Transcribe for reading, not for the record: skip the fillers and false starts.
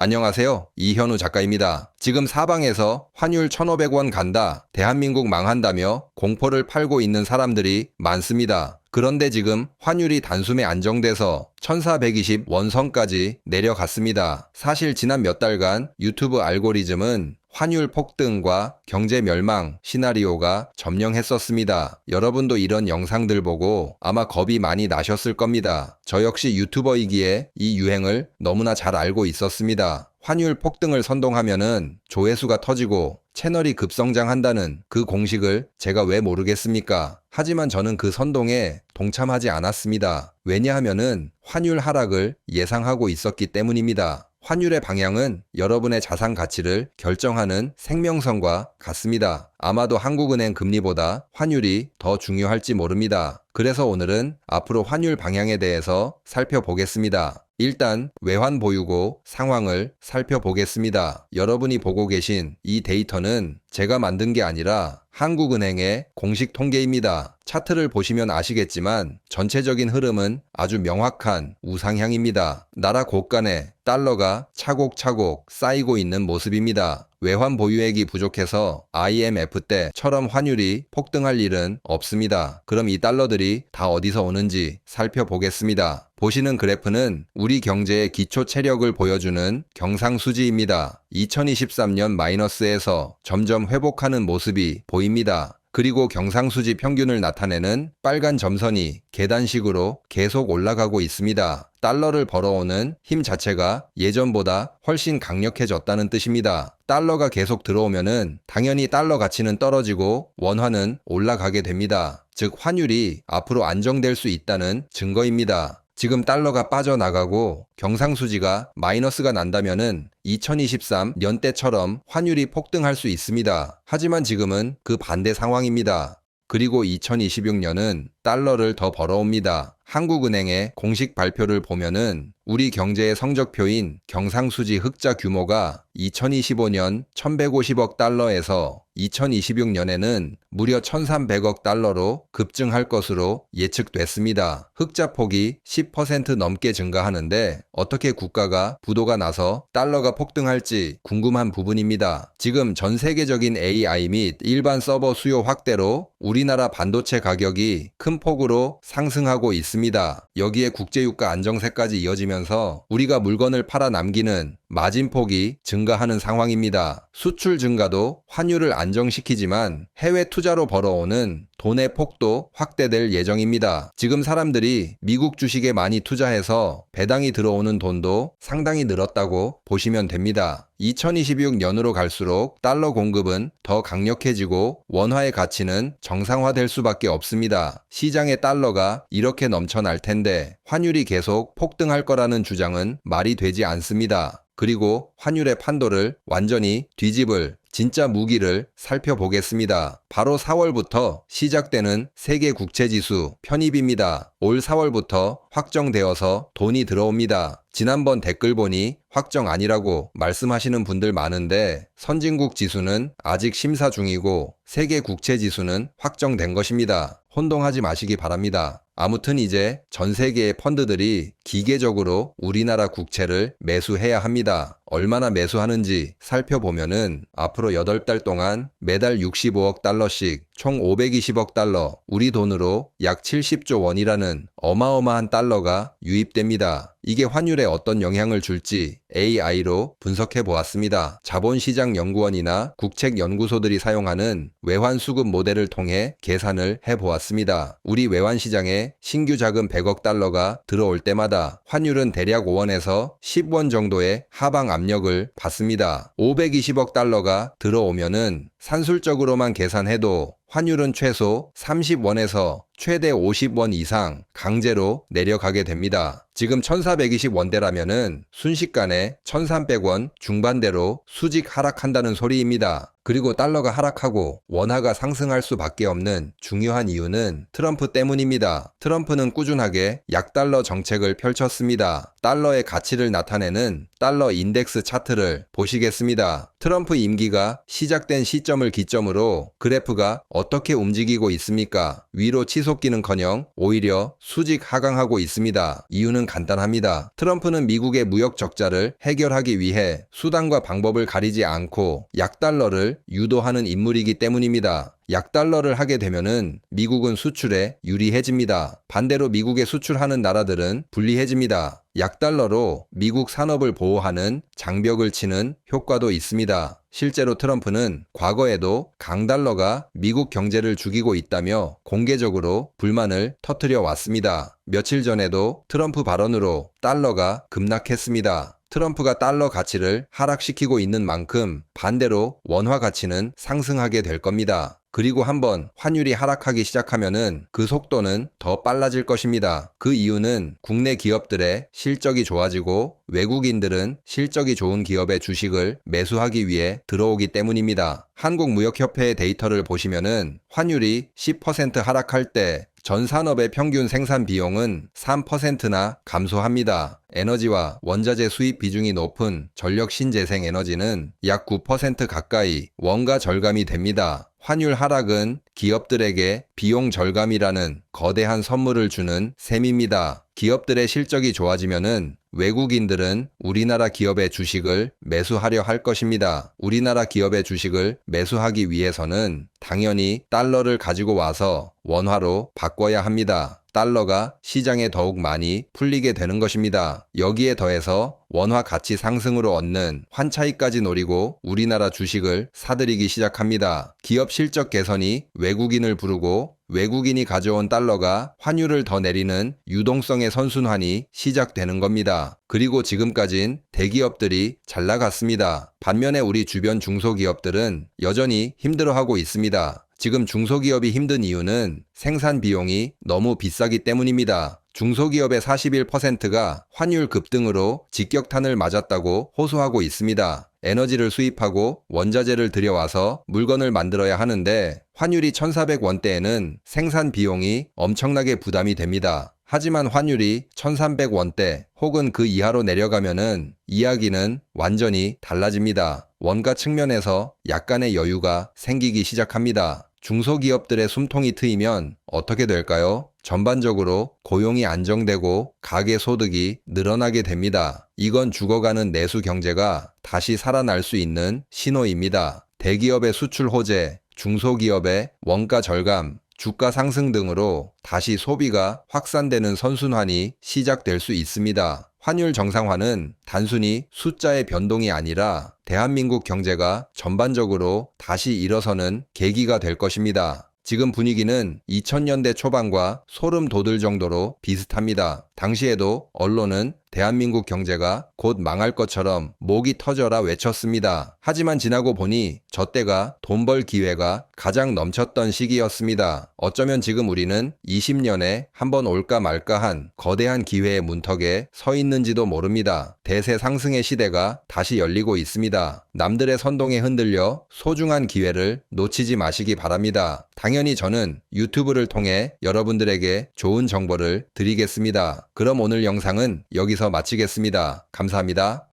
안녕하세요. 이현우 작가입니다. 지금 사방에서 환율 1,500원 간다, 대한민국 망한다며 공포를 팔고 있는 사람들이 많습니다. 그런데 지금 환율이 단숨에 안정돼서 1,420원 선까지 내려갔습니다. 사실 지난 몇 달간 유튜브 알고리즘은 환율 폭등과 경제 멸망 시나리오가 점령했었습니다. 여러분도 이런 영상들 보고 아마 겁이 많이 나셨을 겁니다. 저 역시 유튜버이기에 이 유행을 너무나 잘 알고 있었습니다. 환율 폭등을 선동하면은 조회수가 터지고 채널이 급성장한다는 그 공식을 제가 왜 모르겠습니까? 하지만 저는 그 선동에 동참하지 않았습니다. 왜냐하면은 환율 하락을 예상하고 있었기 때문입니다. 환율의 방향은 여러분의 자산 가치를 결정하는 생명선과 같습니다. 아마도 한국은행 금리보다 환율이 더 중요할지 모릅니다. 그래서 오늘은 앞으로 환율 방향에 대해서 살펴보겠습니다. 일단 외환 보유고 상황을 살펴보겠습니다. 여러분이 보고 계신 이 데이터는 제가 만든 게 아니라 한국은행의 공식 통계입니다. 차트를 보시면 아시겠지만 전체적인 흐름은 아주 명확한 우상향입니다. 나라 곳간에 달러가 차곡차곡 쌓이고 있는 모습입니다. 외환 보유액이 부족해서 IMF 때처럼 환율이 폭등할 일은 없습니다. 그럼 이 달러들이 다 어디서 오는지 살펴보겠습니다. 보시는 그래프는 우리 경제의 기초 체력을 보여주는 경상수지입니다. 2023년 마이너스에서 점점 회복하는 모습이 보입니다. 그리고 경상수지 평균을 나타내는 빨간 점선이 계단식으로 계속 올라가고 있습니다. 달러를 벌어오는 힘 자체가 예전보다 훨씬 강력해졌다는 뜻입니다. 달러가 계속 들어오면은 당연히 달러 가치는 떨어지고 원화는 올라가게 됩니다. 즉 환율이 앞으로 안정될 수 있다는 증거입니다. 지금 달러가 빠져나가고 경상수지가 마이너스가 난다면은 2023년 때처럼 환율이 폭등할 수 있습니다. 하지만 지금은 그 반대 상황입니다. 그리고 2026년은 달러를 더 벌어옵니다. 한국은행의 공식 발표를 보면은 우리 경제의 성적표인 경상수지 흑자 규모가 2025년 1,150억 달러에서 2026년에는 무려 1,300억 달러로 급증할 것으로 예측됐습니다. 흑자 폭이 10% 넘게 증가하는데 어떻게 국가가 부도가 나서 달러가 폭등할지 궁금한 부분입니다. 지금 전 세계적인 AI 및 일반 서버 수요 확대로 우리나라 반도체 가격이 큰 폭으로 상승하고 있습니다. 여기에 국제유가 안정세까지 이어지면서 우리가 물건을 팔아 남기는 마진폭이 증가하는 상황입니다. 수출 증가도 환율을 안정시키지만 해외 투자로 벌어오는 돈의 폭도 확대될 예정입니다. 지금 사람들이 미국 주식에 많이 투자해서 배당이 들어오는 돈도 상당히 늘었다고 보시면 됩니다. 2026년으로 갈수록 달러 공급은 더 강력해지고 원화의 가치는 정상화될 수밖에 없습니다. 시장에 달러가 이렇게 넘쳐날 텐데 환율이 계속 폭등할 거라는 주장은 말이 되지 않습니다. 그리고 환율의 판도를 완전히 뒤집을 진짜 무기를 살펴보겠습니다. 바로 4월부터 시작되는 세계 국채지수 편입입니다. 올 4월부터 확정되어서 돈이 들어옵니다. 지난번 댓글 보니 확정 아니라고 말씀하시는 분들 많은데 선진국 지수는 아직 심사 중이고 세계 국채지수는 확정된 것입니다. 혼동하지 마시기 바랍니다. 아무튼 이제 전 세계의 펀드들이 기계적으로 우리나라 국채를 매수해야 합니다. 얼마나 매수하는지 살펴보면은 앞으로 8달 동안 매달 65억 달러씩 총 520억 달러, 우리 돈으로 약 70조 원이라는 어마어마한 달러가 유입됩니다. 이게 환율에 어떤 영향을 줄지 AI로 분석해 보았습니다. 자본시장연구원이나 국책연구소들이 사용하는 외환수급 모델을 통해 계산을 해 보았습니다. 우리 외환시장에 신규 자금 100억 달러가 들어올 때마다 환율은 대략 5원에서 10원 정도의 하방 압력을 받습니다. 520억 달러가 들어오면은 산술적으로만 계산해도 환율은 최소 30원에서 최대 50원 이상 강제로 내려가게 됩니다. 지금 1,420원대라면은 순식간에 1,300원 중반대로 수직 하락한다는 소리입니다. 그리고 달러가 하락하고 원화가 상승할 수밖에 없는 중요한 이유는 트럼프 때문입니다. 트럼프는 꾸준하게 약달러 정책을 펼쳤습니다. 달러의 가치를 나타내는 달러 인덱스 차트를 보시겠습니다. 트럼프 임기가 시작된 시점을 기점으로 그래프가 어떻게 움직이고 있습니까? 위로 치솟기는커녕 오히려 수직 하강하고 있습니다. 이유는 간단합니다. 트럼프는 미국의 무역 적자를 해결하기 위해 수단과 방법을 가리지 않고 약달러를 유도하는 인물이기 때문입니다. 약달러를 하게 되면은 미국은 수출에 유리해집니다. 반대로 미국에 수출하는 나라들은 불리해집니다. 약달러로 미국 산업을 보호하는 장벽을 치는 효과도 있습니다. 실제로 트럼프는 과거에도 강달러가 미국 경제를 죽이고 있다며 공개적으로 불만을 터뜨려 왔습니다. 며칠 전에도 트럼프 발언으로 달러가 급락했습니다. 트럼프가 달러 가치를 하락시키고 있는 만큼 반대로 원화 가치는 상승하게 될 겁니다. 그리고 한번 환율이 하락하기 시작하면은 그 속도는 더 빨라질 것입니다. 그 이유는 국내 기업들의 실적이 좋아지고 외국인들은 실적이 좋은 기업의 주식을 매수하기 위해 들어오기 때문입니다. 한국무역협회의 데이터를 보시면은 환율이 10% 하락할 때 전 산업의 평균 생산 비용은 3%나 감소합니다. 에너지와 원자재 수입 비중이 높은 전력 신재생 에너지는 약 9% 가까이 원가 절감이 됩니다. 환율 하락은 기업들에게 비용 절감이라는 거대한 선물을 주는 셈입니다. 기업들의 실적이 좋아지면은 외국인들은 우리나라 기업의 주식을 매수하려 할 것입니다. 우리나라 기업의 주식을 매수하기 위해서는 당연히 달러를 가지고 와서 원화로 바꿔야 합니다. 달러가 시장에 더욱 많이 풀리게 되는 것입니다. 여기에 더해서 원화 가치 상승으로 얻는 환차익까지 노리고 우리나라 주식을 사들이기 시작합니다. 기업 실적 개선이 외국인을 부르고 외국인이 가져온 달러가 환율을 더 내리는 유동성의 선순환이 시작되는 겁니다. 그리고 지금까진 대기업들이 잘 나갔습니다. 반면에 우리 주변 중소기업들은 여전히 힘들어하고 있습니다. 지금 중소기업이 힘든 이유는 생산 비용이 너무 비싸기 때문입니다. 중소기업의 41%가 환율 급등으로 직격탄을 맞았다고 호소하고 있습니다. 에너지를 수입하고 원자재를 들여와서 물건을 만들어야 하는데 환율이 1,400원대에는 생산 비용이 엄청나게 부담이 됩니다. 하지만 환율이 1,300원대 혹은 그 이하로 내려가면은 이야기는 완전히 달라집니다. 원가 측면에서 약간의 여유가 생기기 시작합니다. 중소기업들의 숨통이 트이면 어떻게 될까요? 전반적으로 고용이 안정되고 가계 소득이 늘어나게 됩니다. 이건 죽어가는 내수 경제가 다시 살아날 수 있는 신호입니다. 대기업의 수출 호재, 중소기업의 원가 절감, 주가 상승 등으로 다시 소비가 확산되는 선순환이 시작될 수 있습니다. 환율 정상화는 단순히 숫자의 변동이 아니라 대한민국 경제가 전반적으로 다시 일어서는 계기가 될 것입니다. 지금 분위기는 2000년대 초반과 소름 돋을 정도로 비슷합니다. 당시에도 언론은 대한민국 경제가 곧 망할 것처럼 목이 터져라 외쳤습니다. 하지만 지나고 보니 저 때가 돈 벌 기회가 가장 넘쳤던 시기였습니다. 어쩌면 지금 우리는 20년에 한번 올까 말까한 거대한 기회의 문턱에 서 있는지도 모릅니다. 대세 상승의 시대가 다시 열리고 있습니다. 남들의 선동에 흔들려 소중한 기회를 놓치지 마시기 바랍니다. 당연히 저는 유튜브를 통해 여러분들에게 좋은 정보를 드리겠습니다. 그럼 오늘 영상은 여기서 마치겠습니다. 감사합니다.